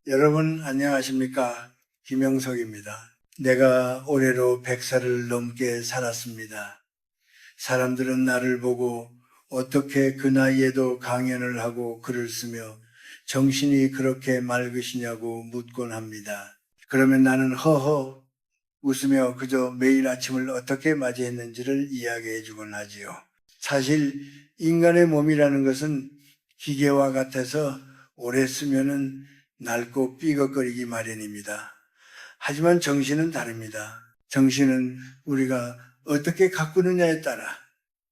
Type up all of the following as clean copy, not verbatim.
여러분 안녕하십니까? 김영석입니다. 내가 올해로 100살을 넘게 살았습니다. 사람들은 나를 보고 어떻게 그 나이에도 강연을 하고 글을 쓰며 정신이 그렇게 맑으시냐고 묻곤 합니다. 그러면 나는 허허 웃으며 그저 매일 아침을 어떻게 맞이했는지를 이야기해 주곤 하지요. 사실 인간의 몸이라는 것은 기계와 같아서 오래 쓰면은 낡고 삐걱거리기 마련입니다. 하지만 정신은 다릅니다. 정신은 우리가 어떻게 가꾸느냐에 따라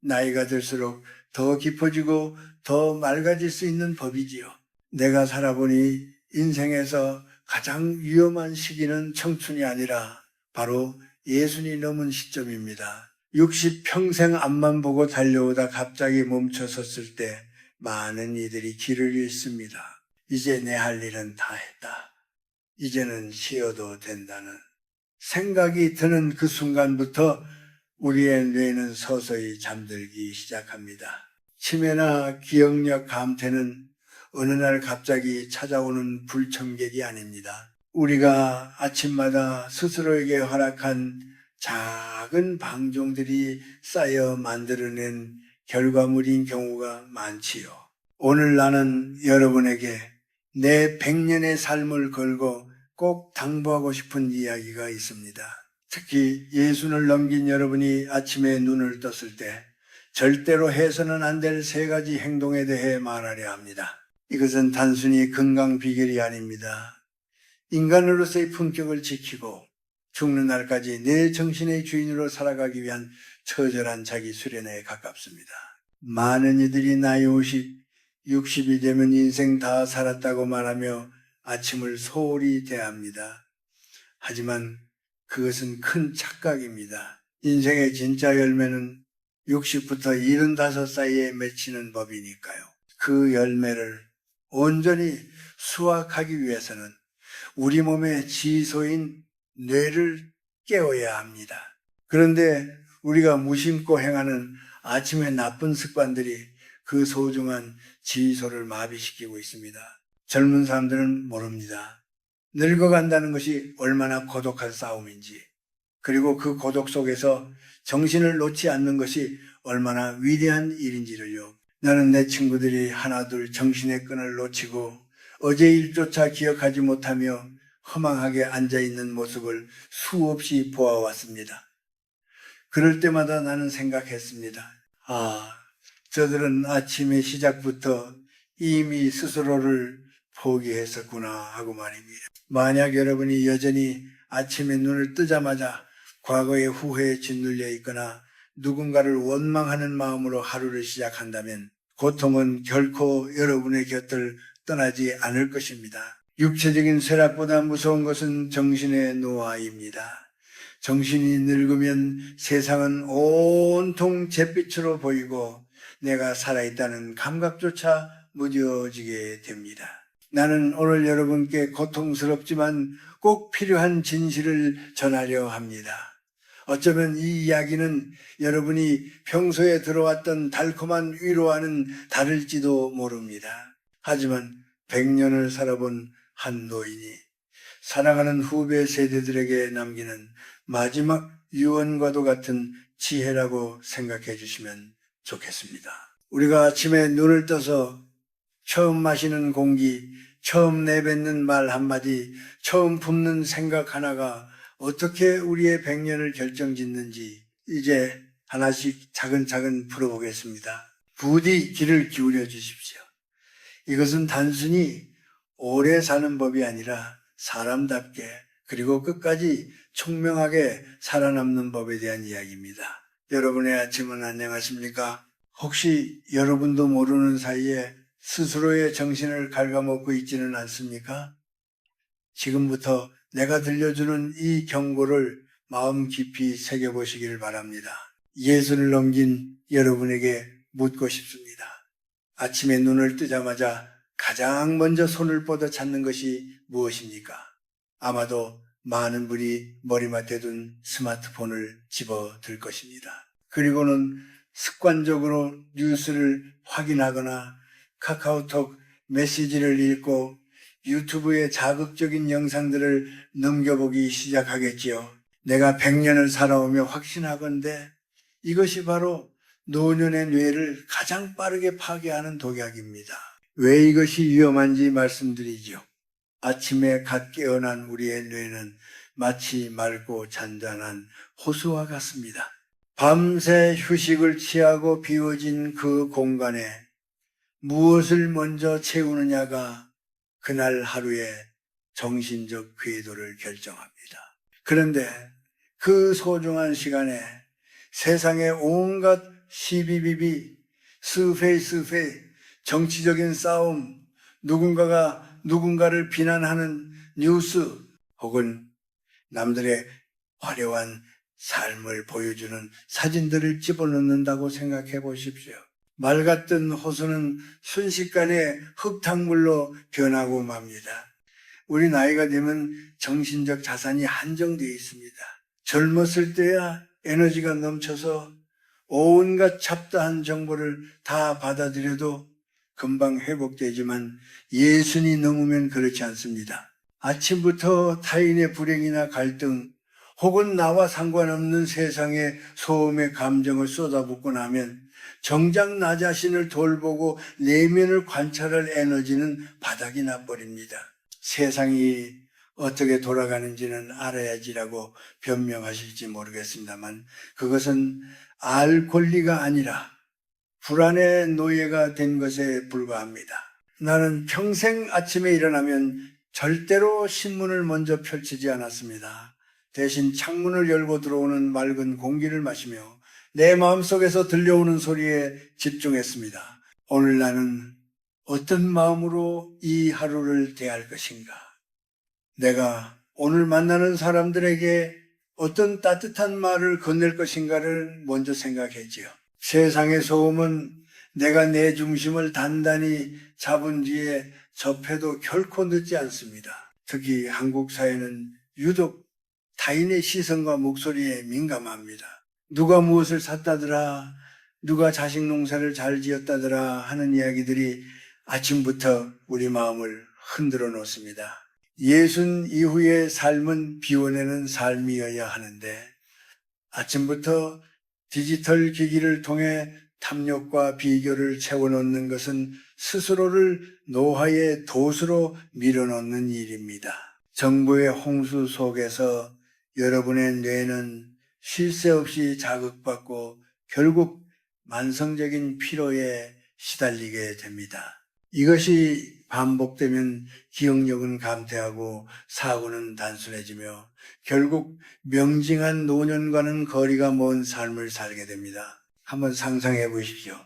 나이가 들수록 더 깊어지고 더 맑아질 수 있는 법이지요. 내가 살아보니 인생에서 가장 위험한 시기는 청춘이 아니라 바로 60이 넘은 시점입니다. 60평생 앞만 보고 달려오다 갑자기 멈춰섰을 때 많은 이들이 길을 잃습니다. 이제 내 할 일은 다 했다. 이제는 쉬어도 된다는 생각이 드는 그 순간부터 우리의 뇌는 서서히 잠들기 시작합니다. 치매나 기억력 감퇴는 어느 날 갑자기 찾아오는 불청객이 아닙니다. 우리가 아침마다 스스로에게 허락한 작은 방종들이 쌓여 만들어낸 결과물인 경우가 많지요. 오늘 나는 여러분에게 내 100년의 삶을 걸고 꼭 당부하고 싶은 이야기가 있습니다. 특히 예순을 넘긴 여러분이 아침에 눈을 떴을 때 절대로 해서는 안 될 3가지 행동에 대해 말하려 합니다. 이것은 단순히 건강 비결이 아닙니다. 인간으로서의 품격을 지키고 죽는 날까지 내 정신의 주인으로 살아가기 위한 처절한 자기 수련에 가깝습니다. 많은 이들이 나이 50, 60이 되면 인생 다 살았다고 말하며 아침을 소홀히 대합니다. 하지만 그것은 큰 착각입니다. 인생의 진짜 열매는 60부터 75 사이에 맺히는 법이니까요. 그 열매를 온전히 수확하기 위해서는 우리 몸의 지소인 뇌를 깨워야 합니다. 그런데 우리가 무심코 행하는 아침의 나쁜 습관들이 그 소중한 지소를 마비시키고 있습니다. 젊은 사람들은 모릅니다. 늙어간다는 것이 얼마나 고독한 싸움인지, 그리고 그 고독 속에서 정신을 놓지 않는 것이 얼마나 위대한 일인지를요. 나는 내 친구들이 하나둘 정신의 끈을 놓치고 어제 일조차 기억하지 못하며 허망하게 앉아있는 모습을 수없이 보아왔습니다. 그럴 때마다 나는 생각했습니다. 저들은 아침의 시작부터 이미 스스로를 포기했었구나 하고 말입니다. 만약 여러분이 여전히 아침에 눈을 뜨자마자 과거의 후회에 짓눌려 있거나 누군가를 원망하는 마음으로 하루를 시작한다면 고통은 결코 여러분의 곁을 떠나지 않을 것입니다. 육체적인 쇠락보다 무서운 것은 정신의 노화입니다. 정신이 늙으면 세상은 온통 잿빛으로 보이고 내가 살아있다는 감각조차 무뎌지게 됩니다. 나는 오늘 여러분께 고통스럽지만 꼭 필요한 진실을 전하려 합니다. 어쩌면 이 이야기는 여러분이 평소에 들어왔던 달콤한 위로와는 다를지도 모릅니다. 하지만 100년을 살아본 한 노인이 살아가는 후배 세대들에게 남기는 마지막 유언과도 같은 지혜라고 생각해 주시면 좋겠습니다. 우리가 아침에 눈을 떠서 처음 마시는 공기, 처음 내뱉는 말 한마디, 처음 품는 생각 하나가 어떻게 우리의 100년을 결정짓는지 이제 하나씩 차근차근 풀어보겠습니다. 부디 귀를 기울여 주십시오. 이것은 단순히 오래 사는 법이 아니라 사람답게 그리고 끝까지 총명하게 살아남는 법에 대한 이야기입니다. 여러분의 아침은 안녕하십니까? 혹시 여러분도 모르는 사이에 스스로의 정신을 갉아먹고 있지는 않습니까? 지금부터 내가 들려주는 이 경고를 마음 깊이 새겨보시기를 바랍니다. 예순을 넘긴 여러분에게 묻고 싶습니다. 아침에 눈을 뜨자마자 가장 먼저 손을 뻗어 찾는 것이 무엇입니까? 아마도 많은 분이 머리맡에 둔 스마트폰을 집어들 것입니다. 그리고는 습관적으로 뉴스를 확인하거나 카카오톡 메시지를 읽고 유튜브에 자극적인 영상들을 넘겨보기 시작하겠지요. 내가 100년을 살아오며 확신하건대 이것이 바로 노년의 뇌를 가장 빠르게 파괴하는 독약입니다. 왜 이것이 위험한지 말씀드리죠. 아침에 갓 깨어난 우리의 뇌는 마치 맑고 잔잔한 호수와 같습니다. 밤새 휴식을 취하고 비워진 그 공간에 무엇을 먼저 채우느냐가 그날 하루의 정신적 궤도를 결정합니다. 그런데 그 소중한 시간에 세상의 온갖 시비비비, 스페이, 정치적인 싸움, 누군가가 누군가를 비난하는 뉴스 혹은 남들의 화려한 삶을 보여주는 사진들을 집어넣는다고 생각해 보십시오. 맑았던 호수는 순식간에 흙탕물로 변하고 맙니다. 우리 나이가 되면 정신적 자산이 한정되어 있습니다. 젊었을 때야 에너지가 넘쳐서 온갖 잡다한 정보를 다 받아들여도 금방 회복되지만 예순이 넘으면 그렇지 않습니다. 아침부터 타인의 불행이나 갈등 혹은 나와 상관없는 세상의 소음의 감정을 쏟아붓고 나면 정작 나 자신을 돌보고 내면을 관찰할 에너지는 바닥이 나버립니다. 세상이 어떻게 돌아가는지는 알아야지라고 변명하실지 모르겠습니다만 그것은 알 권리가 아니라 불안의 노예가 된 것에 불과합니다. 나는 평생 아침에 일어나면 절대로 신문을 먼저 펼치지 않았습니다. 대신 창문을 열고 들어오는 맑은 공기를 마시며 내 마음속에서 들려오는 소리에 집중했습니다. 오늘 나는 어떤 마음으로 이 하루를 대할 것인가? 내가 오늘 만나는 사람들에게 어떤 따뜻한 말을 건넬 것인가를 먼저 생각했지요. 세상의 소음은 내가 내 중심을 단단히 잡은 뒤에 접해도 결코 늦지 않습니다. 특히 한국 사회는 유독 타인의 시선과 목소리에 민감합니다. 누가 무엇을 샀다더라, 누가 자식 농사를 잘 지었다더라 하는 이야기들이 아침부터 우리 마음을 흔들어 놓습니다. 예순 이후의 삶은 비워내는 삶이어야 하는데 아침부터 디지털 기기를 통해 탐욕과 비교를 채워넣는 것은 스스로를 노화의 돛으로 밀어넣는 일입니다. 정보의 홍수 속에서 여러분의 뇌는 쉴 새 없이 자극받고 결국 만성적인 피로에 시달리게 됩니다. 이것이 반복되면 기억력은 감퇴하고 사고는 단순해지며 결국 명징한 노년과는 거리가 먼 삶을 살게 됩니다. 한번 상상해 보십시오.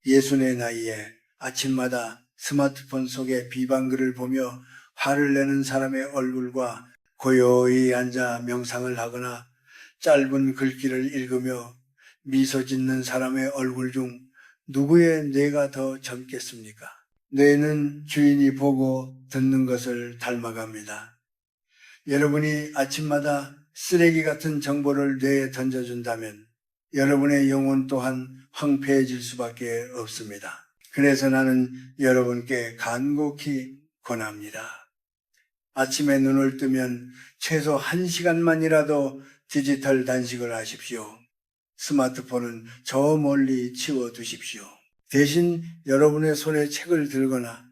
예순의 나이에 아침마다 스마트폰 속에 비방글을 보며 화를 내는 사람의 얼굴과 고요히 앉아 명상을 하거나 짧은 글귀를 읽으며 미소 짓는 사람의 얼굴 중 누구의 뇌가 더 젊겠습니까? 뇌는 주인이 보고 듣는 것을 닮아갑니다. 여러분이 아침마다 쓰레기 같은 정보를 뇌에 던져준다면 여러분의 영혼 또한 황폐해질 수밖에 없습니다. 그래서 나는 여러분께 간곡히 권합니다. 아침에 눈을 뜨면 최소 1시간만이라도 디지털 단식을 하십시오. 스마트폰은 저 멀리 치워두십시오. 대신 여러분의 손에 책을 들거나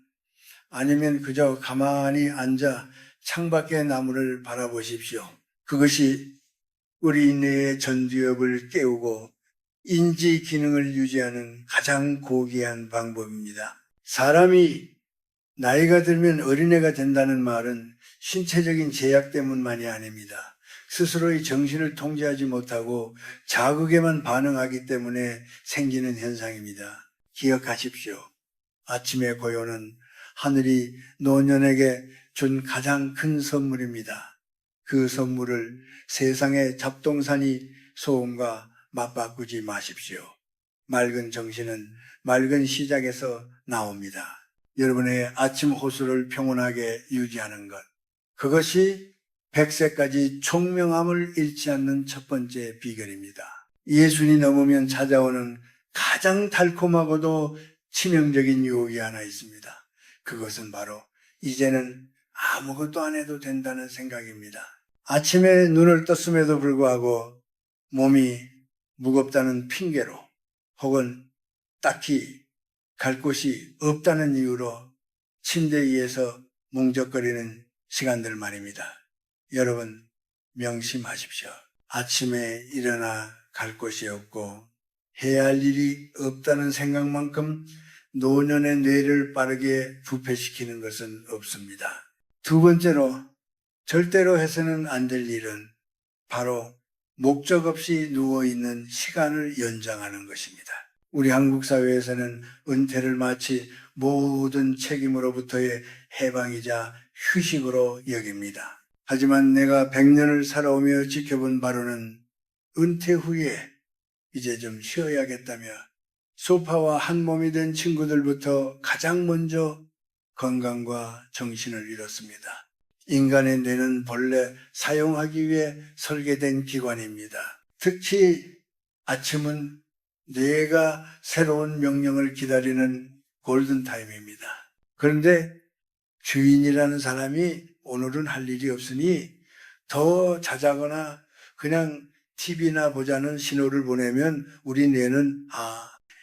아니면 그저 가만히 앉아 창밖의 나무를 바라보십시오. 그것이 우리 뇌의 전두엽을 깨우고 인지 기능을 유지하는 가장 고귀한 방법입니다. 사람이 나이가 들면 어린애가 된다는 말은 신체적인 제약 때문만이 아닙니다. 스스로의 정신을 통제하지 못하고 자극에만 반응하기 때문에 생기는 현상입니다. 기억하십시오. 아침의 고요는 하늘이 노년에게 준 가장 큰 선물입니다. 그 선물을 세상의 잡동사니 소음과 맞바꾸지 마십시오. 맑은 정신은 맑은 시작에서 나옵니다. 여러분의 아침 호수를 평온하게 유지하는 것. 그것이 100세까지 총명함을 잃지 않는 첫 번째 비결입니다. 예순이 넘으면 찾아오는 가장 달콤하고도 치명적인 유혹이 하나 있습니다. 그것은 바로 이제는 아무것도 안 해도 된다는 생각입니다. 아침에 눈을 떴음에도 불구하고 몸이 무겁다는 핑계로 혹은 딱히 갈 곳이 없다는 이유로 침대 위에서 뭉적거리는 시간들 말입니다. 여러분 명심하십시오. 아침에 일어나 갈 곳이 없고 해야 할 일이 없다는 생각만큼 노년의 뇌를 빠르게 부패시키는 것은 없습니다. 두 번째로 절대로 해서는 안 될 일은 바로 목적 없이 누워있는 시간을 연장하는 것입니다. 우리 한국 사회에서는 은퇴를 마치 모든 책임으로부터의 해방이자 휴식으로 여깁니다. 하지만 내가 100년을 살아오며 지켜본 바로는 은퇴 후에 이제 좀 쉬어야겠다며 소파와 한 몸이 된 친구들부터 가장 먼저 건강과 정신을 잃었습니다. 인간의 뇌는 본래 사용하기 위해 설계된 기관입니다. 특히 아침은 뇌가 새로운 명령을 기다리는 골든타임입니다. 그런데 주인이라는 사람이 오늘은 할 일이 없으니 더 자자거나 그냥 TV나 보자는 신호를 보내면 우리 뇌는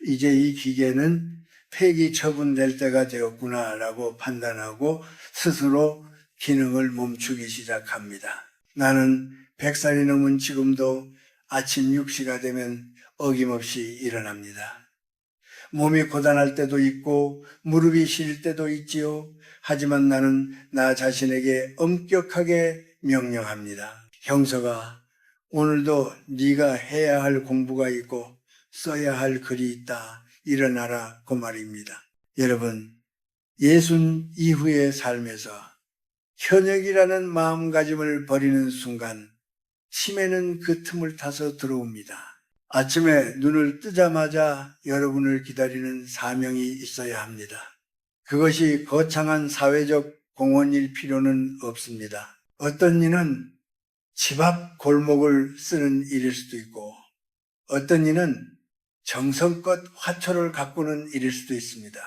이제 이 기계는 폐기 처분될 때가 되었구나 라고 판단하고 스스로 기능을 멈추기 시작합니다. 나는 100살이 넘은 지금도 아침 6시가 되면 어김없이 일어납니다. 몸이 고단할 때도 있고 무릎이 시릴 때도 있지요. 하지만 나는 나 자신에게 엄격하게 명령합니다. 형서가 오늘도 네가 해야 할 공부가 있고 써야 할 글이 있다. 일어나라 그 말입니다. 여러분, 예순 이후의 삶에서 현역이라는 마음가짐을 버리는 순간 치매는 그 틈을 타서 들어옵니다. 아침에 눈을 뜨자마자 여러분을 기다리는 사명이 있어야 합니다. 그것이 거창한 사회적 공헌일 필요는 없습니다. 어떤 이는 집 앞 골목을 쓰는 일일 수도 있고 어떤 이는 정성껏 화초를 가꾸는 일일 수도 있습니다.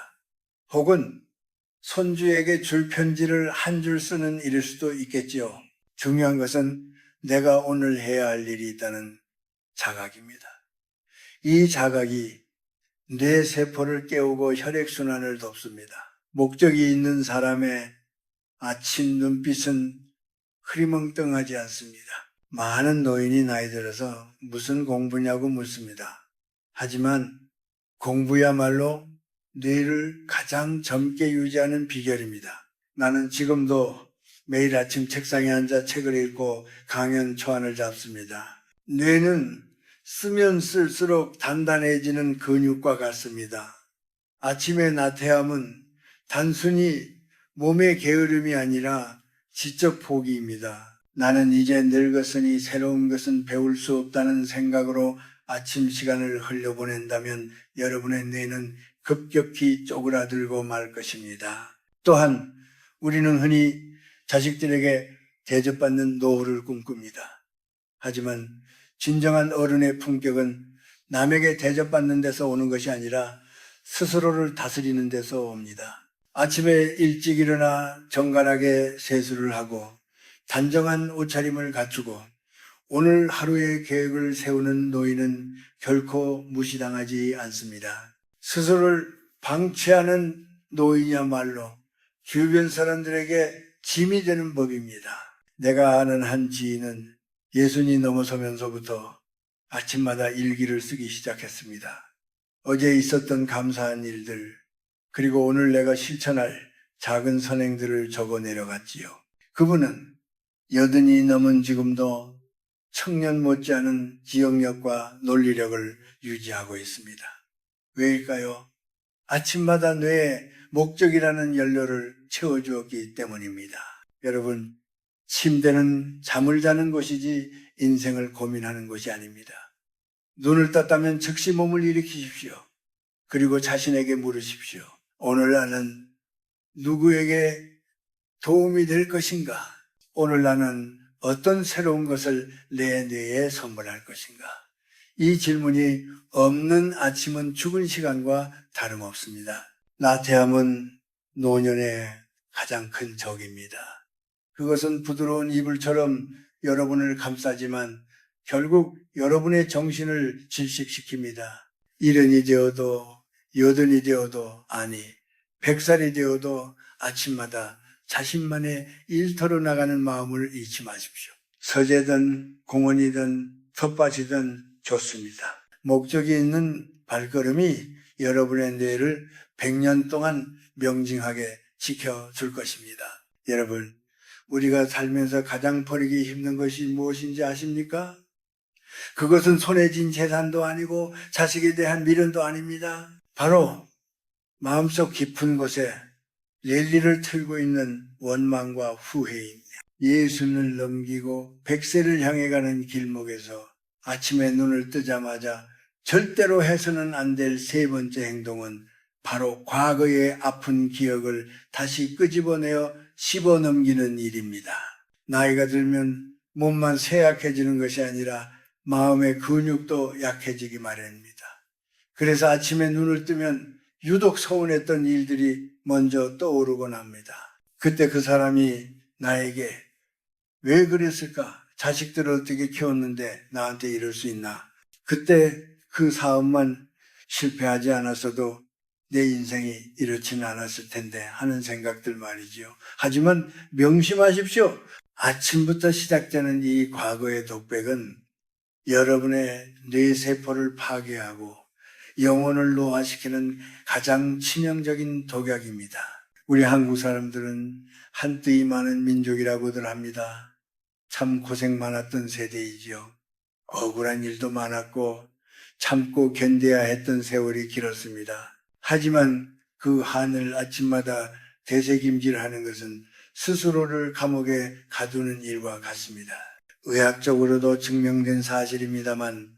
혹은 손주에게 줄 편지를 한 줄 쓰는 일일 수도 있겠지요. 중요한 것은 내가 오늘 해야 할 일이 있다는 자각입니다. 이 자각이 뇌 세포를 깨우고 혈액순환을 돕습니다. 목적이 있는 사람의 아침 눈빛은 흐리멍텅하지 않습니다. 많은 노인이 나이 들어서 무슨 공부냐고 묻습니다. 하지만 공부야말로 뇌를 가장 젊게 유지하는 비결입니다. 나는 지금도 매일 아침 책상에 앉아 책을 읽고 강연 초안을 잡습니다. 뇌는 쓰면 쓸수록 단단해지는 근육과 같습니다. 아침의 나태함은 단순히 몸의 게으름이 아니라 지적 포기입니다. 나는 이제 늙었으니 새로운 것은 배울 수 없다는 생각으로 아침 시간을 흘려보낸다면 여러분의 뇌는 급격히 쪼그라들고 말 것입니다. 또한 우리는 흔히 자식들에게 대접받는 노후를 꿈꿉니다. 하지만 진정한 어른의 품격은 남에게 대접받는 데서 오는 것이 아니라 스스로를 다스리는 데서 옵니다. 아침에 일찍 일어나 정갈하게 세수를 하고 단정한 옷차림을 갖추고 오늘 하루의 계획을 세우는 노인은 결코 무시당하지 않습니다. 스스로를 방치하는 노인이야말로 주변 사람들에게 짐이 되는 법입니다. 내가 아는 한 지인은 60이 넘어서면서부터 아침마다 일기를 쓰기 시작했습니다. 어제 있었던 감사한 일들, 그리고 오늘 내가 실천할 작은 선행들을 적어 내려갔지요. 그분은 80이 넘은 지금도 청년 못지않은 기억력과 논리력을 유지하고 있습니다. 왜일까요? 아침마다 뇌에 목적이라는 연료를 채워주었기 때문입니다. 여러분, 침대는 잠을 자는 곳이지 인생을 고민하는 곳이 아닙니다. 눈을 떴다면 즉시 몸을 일으키십시오. 그리고 자신에게 물으십시오. 오늘 나는 누구에게 도움이 될 것인가? 오늘 나는 어떤 새로운 것을 내 뇌에 선물할 것인가? 이 질문이 없는 아침은 죽은 시간과 다름없습니다. 나태함은 노년의 가장 큰 적입니다. 그것은 부드러운 이불처럼 여러분을 감싸지만 결국 여러분의 정신을 질식시킵니다. 70이 되어도 80이 되어도 아니 100살이 되어도 아침마다 자신만의 일터로 나가는 마음을 잊지 마십시오. 서재든 공원이든 텃밭이든 좋습니다. 목적이 있는 발걸음이 여러분의 뇌를 100년 동안 명징하게 지켜줄 것입니다. 여러분, 우리가 살면서 가장 버리기 힘든 것이 무엇인지 아십니까? 그것은 손에 쥔 재산도 아니고 자식에 대한 미련도 아닙니다. 바로 마음속 깊은 곳에 랠리를 틀고 있는 원망과 후회입니다. 예순을 넘기고 100세를 향해 가는 길목에서 아침에 눈을 뜨자마자 절대로 해서는 안 될 세 번째 행동은 바로 과거의 아픈 기억을 다시 끄집어내어 씹어넘기는 일입니다. 나이가 들면 몸만 쇠약해지는 것이 아니라 마음의 근육도 약해지기 마련입니다. 그래서 아침에 눈을 뜨면 유독 서운했던 일들이 먼저 떠오르곤 합니다. 그때 그 사람이 나에게 왜 그랬을까? 자식들을 어떻게 키웠는데 나한테 이럴 수 있나? 그때 그 사업만 실패하지 않았어도 내 인생이 이렇지는 않았을 텐데 하는 생각들 말이지요. 하지만 명심하십시오. 아침부터 시작되는 이 과거의 독백은 여러분의 뇌세포를 파괴하고 영혼을 노화시키는 가장 치명적인 독약입니다. 우리 한국 사람들은 한뜨이 많은 민족이라고들 합니다. 참 고생 많았던 세대이지요. 억울한 일도 많았고 참고 견뎌야 했던 세월이 길었습니다. 하지만 그 한을 아침마다 되새김질하는 것은 스스로를 감옥에 가두는 일과 같습니다. 의학적으로도 증명된 사실입니다만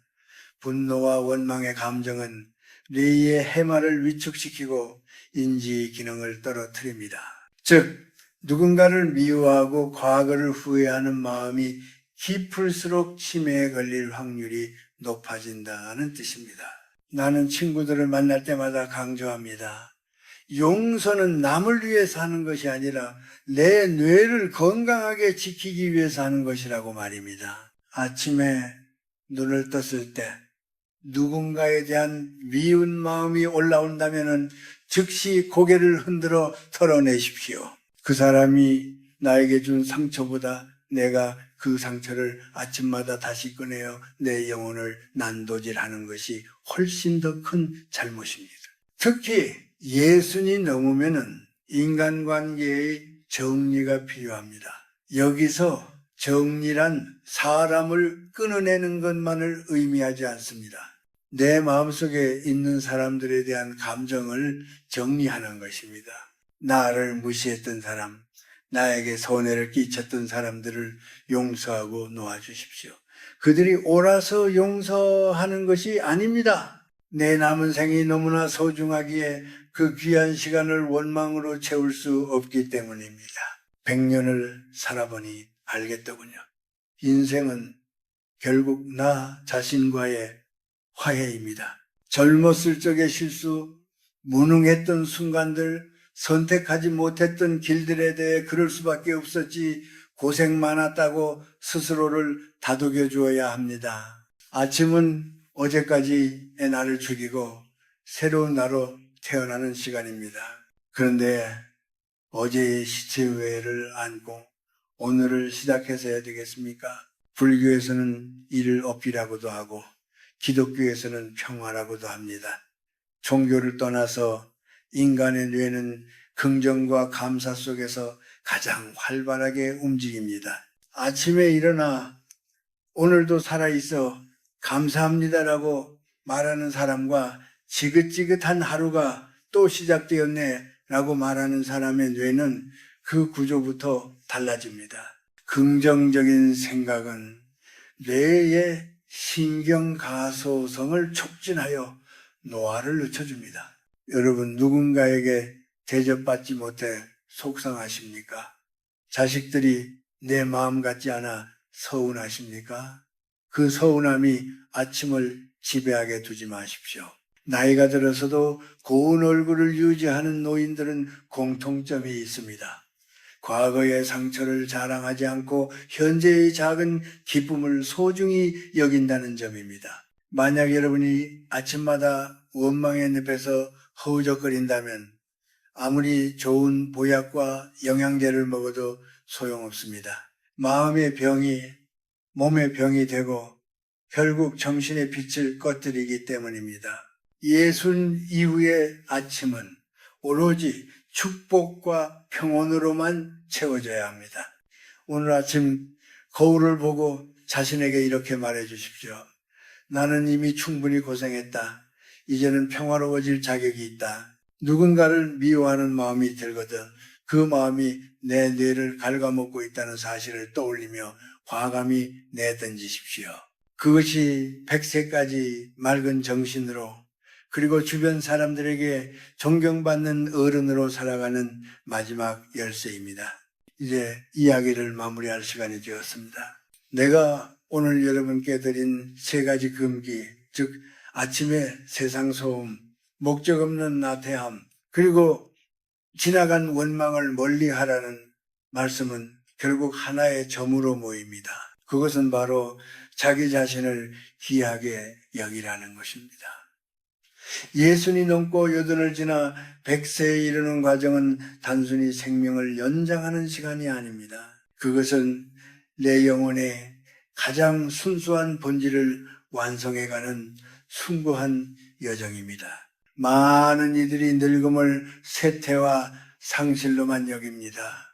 분노와 원망의 감정은 뇌의 해마를 위축시키고 인지 기능을 떨어뜨립니다. 즉 누군가를 미워하고 과거를 후회하는 마음이 깊을수록 치매에 걸릴 확률이 높아진다는 뜻입니다. 나는 친구들을 만날 때마다 강조합니다. 용서는 남을 위해서 하는 것이 아니라 내 뇌를 건강하게 지키기 위해서 하는 것이라고 말입니다. 아침에 눈을 떴을 때 누군가에 대한 미운 마음이 올라온다면 즉시 고개를 흔들어 털어내십시오. 그 사람이 나에게 준 상처보다 내가 그 상처를 아침마다 다시 꺼내어 내 영혼을 난도질하는 것이 훨씬 더 큰 잘못입니다. 특히 예순이 넘으면 인간관계의 정리가 필요합니다. 여기서 정리란 사람을 끊어내는 것만을 의미하지 않습니다. 내 마음속에 있는 사람들에 대한 감정을 정리하는 것입니다. 나를 무시했던 사람, 나에게 손해를 끼쳤던 사람들을 용서하고 놓아주십시오. 그들이 옳아서 용서하는 것이 아닙니다. 내 남은 생이 너무나 소중하기에 그 귀한 시간을 원망으로 채울 수 없기 때문입니다. 100년을 살아보니 알겠더군요. 인생은 결국 나 자신과의 화해입니다. 젊었을 적의 실수, 무능했던 순간들, 선택하지 못했던 길들에 대해 그럴 수밖에 없었지 고생 많았다고 스스로를 다독여 주어야 합니다. 아침은 어제까지의 나를 죽이고 새로운 나로 태어나는 시간입니다. 그런데 어제의 시체회를 안고 오늘을 시작해서 해야 되겠습니까? 불교에서는 이를 업이라고도 하고 기독교에서는 평화라고도 합니다. 종교를 떠나서 인간의 뇌는 긍정과 감사 속에서 가장 활발하게 움직입니다. 아침에 일어나 오늘도 살아있어 감사합니다라고 말하는 사람과 지긋지긋한 하루가 또 시작되었네 라고 말하는 사람의 뇌는 그 구조부터 달라집니다. 긍정적인 생각은 뇌의 신경가소성을 촉진하여 노화를 늦춰줍니다. 여러분 누군가에게 대접받지 못해 속상하십니까? 자식들이 내 마음 같지 않아 서운하십니까? 그 서운함이 아침을 지배하게 두지 마십시오. 나이가 들어서도 고운 얼굴을 유지하는 노인들은 공통점이 있습니다. 과거의 상처를 자랑하지 않고 현재의 작은 기쁨을 소중히 여긴다는 점입니다. 만약 여러분이 아침마다 원망의 늪에서 허우적거린다면 아무리 좋은 보약과 영양제를 먹어도 소용없습니다. 마음의 병이 몸의 병이 되고 결국 정신의 빛을 꺼뜨리기 때문입니다. 예순 이후의 아침은 오로지 축복과 평온으로만 채워져야 합니다. 오늘 아침 거울을 보고 자신에게 이렇게 말해 주십시오. 나는 이미 충분히 고생했다. 이제는 평화로워질 자격이 있다. 누군가를 미워하는 마음이 들거든 그 마음이 내 뇌를 갉아먹고 있다는 사실을 떠올리며 과감히 내던지십시오. 그것이 100세까지 맑은 정신으로 그리고 주변 사람들에게 존경받는 어른으로 살아가는 마지막 열쇠입니다. 이제 이야기를 마무리할 시간이 되었습니다. 내가 오늘 여러분께 드린 3가지 금기, 즉 아침의 세상 소음, 목적 없는 나태함, 그리고 지나간 원망을 멀리하라는 말씀은 결국 하나의 점으로 모입니다. 그것은 바로 자기 자신을 귀하게 여기라는 것입니다. 예순이 넘고 여든을 지나 100세에 이르는 과정은 단순히 생명을 연장하는 시간이 아닙니다. 그것은 내 영혼의 가장 순수한 본질을 완성해가는 숭고한 여정입니다. 많은 이들이 늙음을 쇠퇴와 상실로만 여깁니다.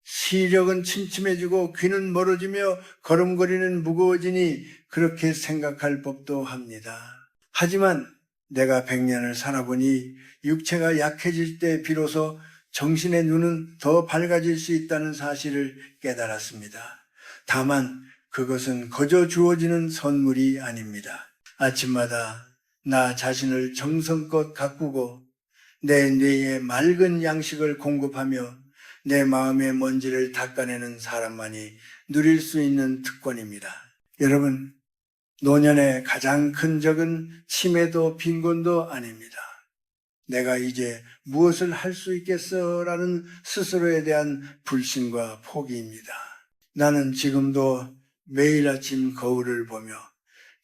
시력은 침침해지고 귀는 멀어지며 걸음걸이는 무거워지니 그렇게 생각할 법도 합니다. 하지만 내가 100년을 살아보니 육체가 약해질 때 비로소 정신의 눈은 더 밝아질 수 있다는 사실을 깨달았습니다. 다만 그것은 거저 주어지는 선물이 아닙니다. 아침마다 나 자신을 정성껏 가꾸고 내 뇌에 맑은 양식을 공급하며 내 마음의 먼지를 닦아내는 사람만이 누릴 수 있는 특권입니다. 여러분, 노년의 가장 큰 적은 치매도 빈곤도 아닙니다. 내가 이제 무엇을 할 수 있겠어? 라는 스스로에 대한 불신과 포기입니다. 나는 지금도 매일 아침 거울을 보며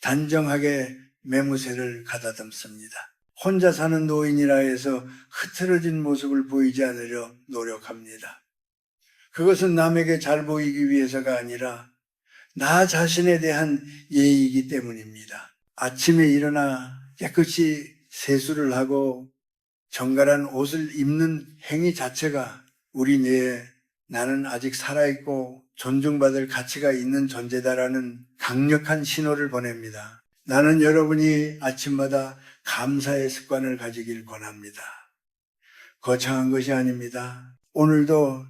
단정하게 매무새를 가다듬습니다. 혼자 사는 노인이라 해서 흐트러진 모습을 보이지 않으려 노력합니다. 그것은 남에게 잘 보이기 위해서가 아니라 나 자신에 대한 예의이기 때문입니다. 아침에 일어나 깨끗이 세수를 하고 정갈한 옷을 입는 행위 자체가 우리 뇌에 나는 아직 살아있고 존중받을 가치가 있는 존재다라는 강력한 신호를 보냅니다. 나는 여러분이 아침마다 감사의 습관을 가지길 권합니다. 거창한 것이 아닙니다. 오늘도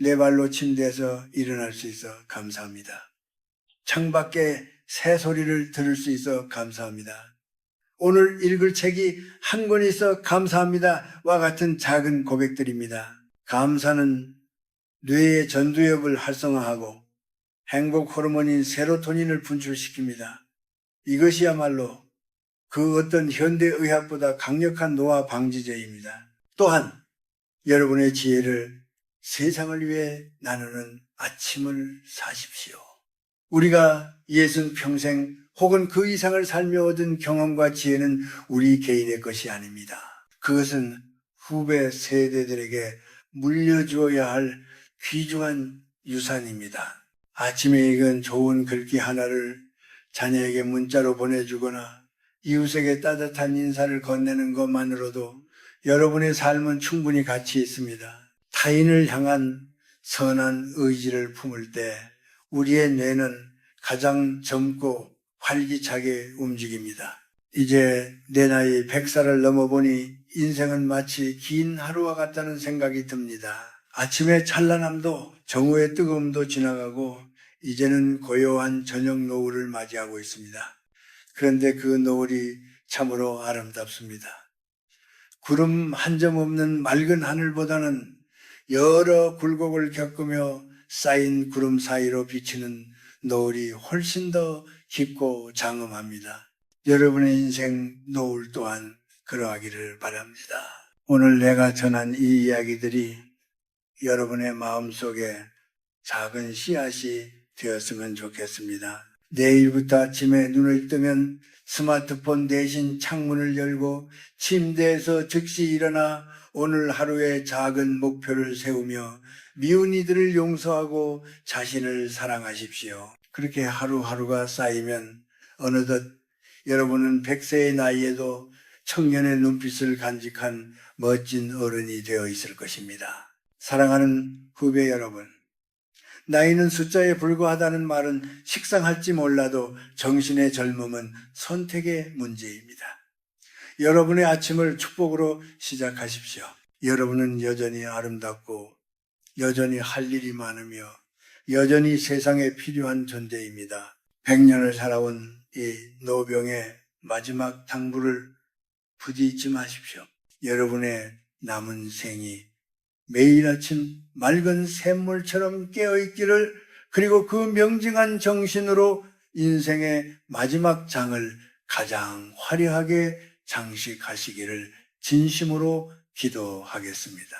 내 발로 침대에서 일어날 수 있어 감사합니다. 창밖에 새 소리를 들을 수 있어 감사합니다. 오늘 읽을 책이 한 권 있어 감사합니다와 같은 작은 고백들입니다. 감사는 뇌의 전두엽을 활성화하고 행복 호르몬인 세로토닌을 분출시킵니다. 이것이야말로 그 어떤 현대의학보다 강력한 노화 방지제입니다. 또한 여러분의 지혜를 세상을 위해 나누는 아침을 사십시오. 우리가 60평생 혹은 그 이상을 살며 얻은 경험과 지혜는 우리 개인의 것이 아닙니다. 그것은 후배 세대들에게 물려주어야 할 귀중한 유산입니다. 아침에 읽은 좋은 글귀 하나를 자녀에게 문자로 보내주거나 이웃에게 따뜻한 인사를 건네는 것만으로도 여러분의 삶은 충분히 가치 있습니다. 타인을 향한 선한 의지를 품을 때 우리의 뇌는 가장 젊고 활기차게 움직입니다. 이제 내 나이 100살을 넘어보니 인생은 마치 긴 하루와 같다는 생각이 듭니다. 아침의 찬란함도 정오의 뜨거움도 지나가고 이제는 고요한 저녁 노을을 맞이하고 있습니다. 그런데 그 노을이 참으로 아름답습니다. 구름 한 점 없는 맑은 하늘보다는 여러 굴곡을 겪으며 쌓인 구름 사이로 비치는 노을이 훨씬 더 깊고 장엄합니다. 여러분의 인생 노을 또한 그러하기를 바랍니다. 오늘 내가 전한 이 이야기들이 여러분의 마음속에 작은 씨앗이 되었으면 좋겠습니다. 내일부터 아침에 눈을 뜨면 스마트폰 대신 창문을 열고 침대에서 즉시 일어나 오늘 하루의 작은 목표를 세우며 미운 이들을 용서하고 자신을 사랑하십시오. 그렇게 하루하루가 쌓이면 어느덧 여러분은 100세의 나이에도 청년의 눈빛을 간직한 멋진 어른이 되어 있을 것입니다. 사랑하는 후배 여러분, 나이는 숫자에 불과하다는 말은 식상할지 몰라도 정신의 젊음은 선택의 문제입니다. 여러분의 아침을 축복으로 시작하십시오. 여러분은 여전히 아름답고 여전히 할 일이 많으며 여전히 세상에 필요한 존재입니다. 100년을 살아온 이 노병의 마지막 당부를 부디 잊지 마십시오. 여러분의 남은 생이 매일 아침 맑은 샘물처럼 깨어있기를, 그리고 그 명징한 정신으로 인생의 마지막 장을 가장 화려하게 장식하시기를 진심으로 기도하겠습니다.